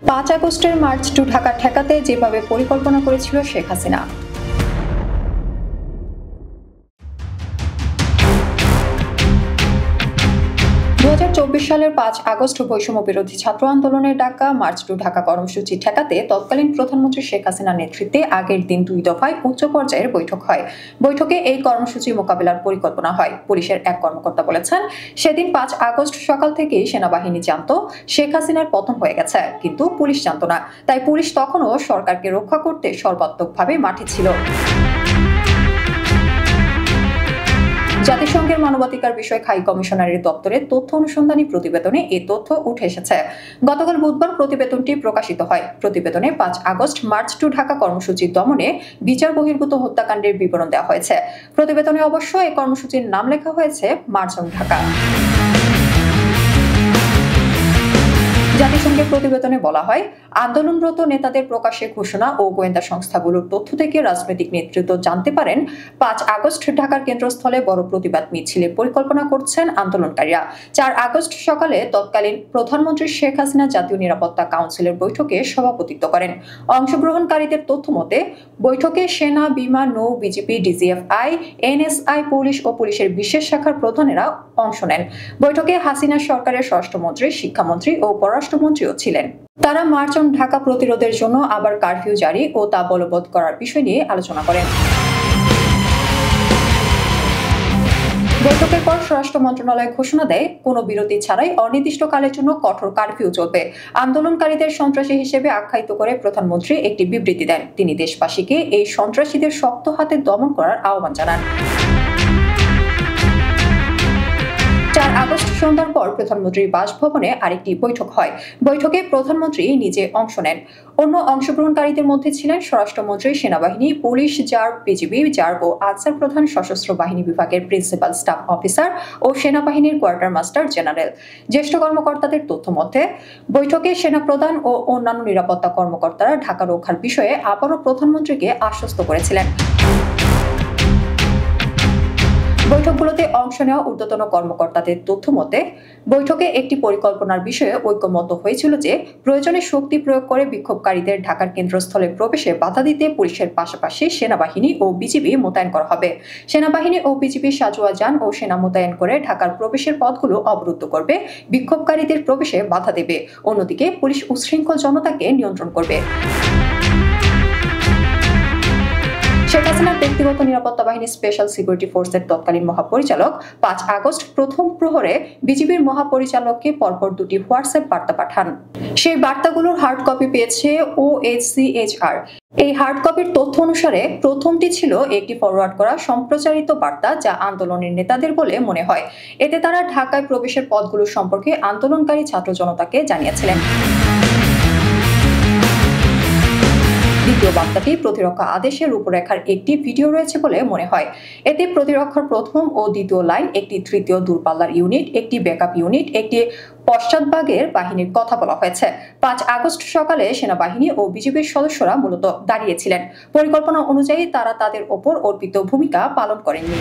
5 আগস্টের March two Dhaka ঠেকাতে যেভাবে পরিকল্পনা করেছিল শেখ হাসিনা। 2024 সালের 5 আগস্ট বৈষম্য বিরোধী ছাত্র আন্দোলনের ডাকা মার্চ টু ঢাকা কর্মসূচি ঠেকাতে তৎকালীন প্রধানমন্ত্রী শেখ হাসিনার নেতৃত্বে আগের দিন 2 দফায় উচ্চ পর্যায়ের বৈঠক হয়। বৈঠকে এই কর্মসূচি মোকাবেলার পরিকল্পনা হয়। পুলিশের এক কর্মকর্তা বলেছেন, সেদিন 5 আগস্ট সকাল থেকেই সেনাবাহিনী জানত শেখ হাসিনার পতন হয়ে গেছে, কিন্তু পুলিশ জানত না। তাই পুলিশ তখনও সরকারকে রক্ষা করতে সর্বাত্মকভাবে মাঠে ছিল। জাতিসংঘের মানবাধিকার বিষয়ক হাই কমিশনারের দপ্তরের তথ্য অনুসন্ধানী প্রতিবেদনে এই তথ্য উঠে এসেছে। গতকাল বুধবার প্রতিবেদনটি প্রকাশিত হয়। প্রতিবেদনে 5 আগস্ট মার্চ টু ঢাকা কর্মসূচি দমনে বিচার বহির্ভূত হত্যাকাণ্ডের বিবরণ দেওয়া হয়েছে। প্রতিবেদনে অবশ্য এই কর্মসূচির নাম লেখা হয়েছে মার্চ অন ঢাকা। জাতিসংঘের প্রতিবেদনে বলা হয়, আন্দোলনরত নেতাদের প্রকাশ্যে ঘোষণা ও গোয়েন্দা সংস্থাগুলোর তথ্য থেকে রাজনৈতিক নেতৃত্ব জানতে পারেন 5 আগস্ট ঢাকার কেন্দ্রস্থলে বড় প্রতিবাদ মিছিলের পরিকল্পনা করছেন আন্দোলনকারীরা। 4 আগস্ট সকালে তৎকালীন প্রধানমন্ত্রী শেখ হাসিনা জাতীয় নিরাপত্তা কাউন্সিলের বৈঠকে সভাপতিত্ব করেন। অংশগ্রহণকারীদের তথ্য মতে বৈঠকে সেনা, বিমা, নৌ, বিজিপি, ডিজিএফআই, এনএসআই, পুলিশ ও পুলিশের বিশেষ শাখার প্রধানেরা অংশ নেন। বৈঠকে হাসিনা সরকারের স্বরাষ্ট্রমন্ত্রী, শিক্ষামন্ত্রী ও পররাষ্ট্রমন্ত্রীও ছিলেন। তারা মার্চ অন ঢাকা প্রতিরোধের জন্য আবার কারফিউ জারি ও তা বলবৎ করার বিষয় নিয়ে আলোচনা করেন। বৈঠকের পর স্বরাষ্ট্র মন্ত্রণালয় ঘোষণা দেয়, কোনো বিরতি ছাড়াই অনির্দিষ্টকালের জন্য কঠোর কারফিউ চলবে। আন্দোলনকারীদের সন্ত্রাসী হিসেবে আখ্যায়িত করে প্রধানমন্ত্রী একটি বিবৃতি দেন। তিনি দেশবাসীকে এই সন্ত্রাসীদের শক্ত হাতে দমন করার আহ্বান জানান। 4 আগস্ট সন্ধ্যার পর প্রধানমন্ত্রীর বাসভবনে আরেকটি বৈঠক হয়। বৈঠকে প্রধানমন্ত্রী নিজে অংশ নেন। অন্য অংশগ্রহণকারীদের মধ্যে ছিলেন স্বরাষ্ট্রমন্ত্রী, সেনাবাহিনী, পুলিশ, র্যাব, বিজিবি, র্যাব ও আনসার প্রধান, সশস্ত্র বাহিনী বিভাগের প্রিন্সিপাল স্টাফ অফিসার ও সেনাবাহিনীর কোয়ার্টার মাস্টার জেনারেল। জ্যেষ্ঠ কর্মকর্তাদের তথ্য মতে বৈঠকে সেনাপ্রধান ও অন্যান্য নিরাপত্তা কর্মকর্তারা ঢাকা রক্ষার বিষয়ে আবারও প্রধানমন্ত্রীকে আশ্বস্ত করেছিলেন। বৈঠকগুলোতে অংশ নেওয়া ঊর্ধ্বতন কর্মকর্তাদের তথ্য মতে বৈঠকে একটি পরিকল্পনার বিষয়ে ঐকমত্য হয়েছিল যে প্রয়োজনে শক্তি প্রয়োগ করে বিক্ষোভকারীদের ঢাকার কেন্দ্রস্থলে প্রবেশে বাধা দিতে পুলিশের পাশাপাশি সেনাবাহিনী ও বিজিবি মোতায়েন করা হবে। সেনাবাহিনী ও বিজিবি সাজোয়া যান ও সেনা মোতায়েন করে ঢাকার প্রবেশের পথগুলো অবরুদ্ধ করবে, বিক্ষোভকারীদের প্রবেশে বাধা দেবে। অন্যদিকে পুলিশ উচ্ছৃঙ্খল জনতাকে নিয়ন্ত্রণ করবে। শেখ হাসিনার ব্যক্তিগত নিরাপত্তা বাহিনী স্পেশাল সিকিউরিটি ফোর্সের তৎকালীন মহাপরিচালক 5 আগস্ট প্রথম প্রহরে বিজিবির মহাপরিচালককে পরপর 2টি হোয়াটসঅ্যাপ বার্তা পাঠান। সেই বার্তাগুলোর হার্ড কপি পেয়েছে OHCHR। এই হার্ড কপির তথ্য অনুসারে প্রথমটি ছিল একটি ফরওয়ার্ড করা সম্প্রচারিত বার্তা, যা আন্দোলনের নেতাদের বলে মনে হয়। এতে তারা ঢাকায় প্রবেশের পথগুলো সম্পর্কে আন্দোলনকারী ছাত্র জনতাকে জানিয়েছিলেন। দ্বিতীয় বার্তাটি প্রতিরক্ষা আদেশের রূপরেখার একটি ভিডিও রয়েছে বলে মনে হয়। এতে প্রতিরক্ষার প্রথম ও দ্বিতীয় লাইন, একটি তৃতীয় দূরপাল্লার ইউনিট, একটি ব্যাকআপ ইউনিট, একটি পশ্চাৎভাগের বাহিনীর কথা বলা হয়েছে। 5 আগস্ট সকালে সেনাবাহিনী ও বিজিবির সদস্যরা মূলত দাঁড়িয়েছিলেন। পরিকল্পনা অনুযায়ী তারা তাদের ওপর অর্পিত ভূমিকা পালন করেননি।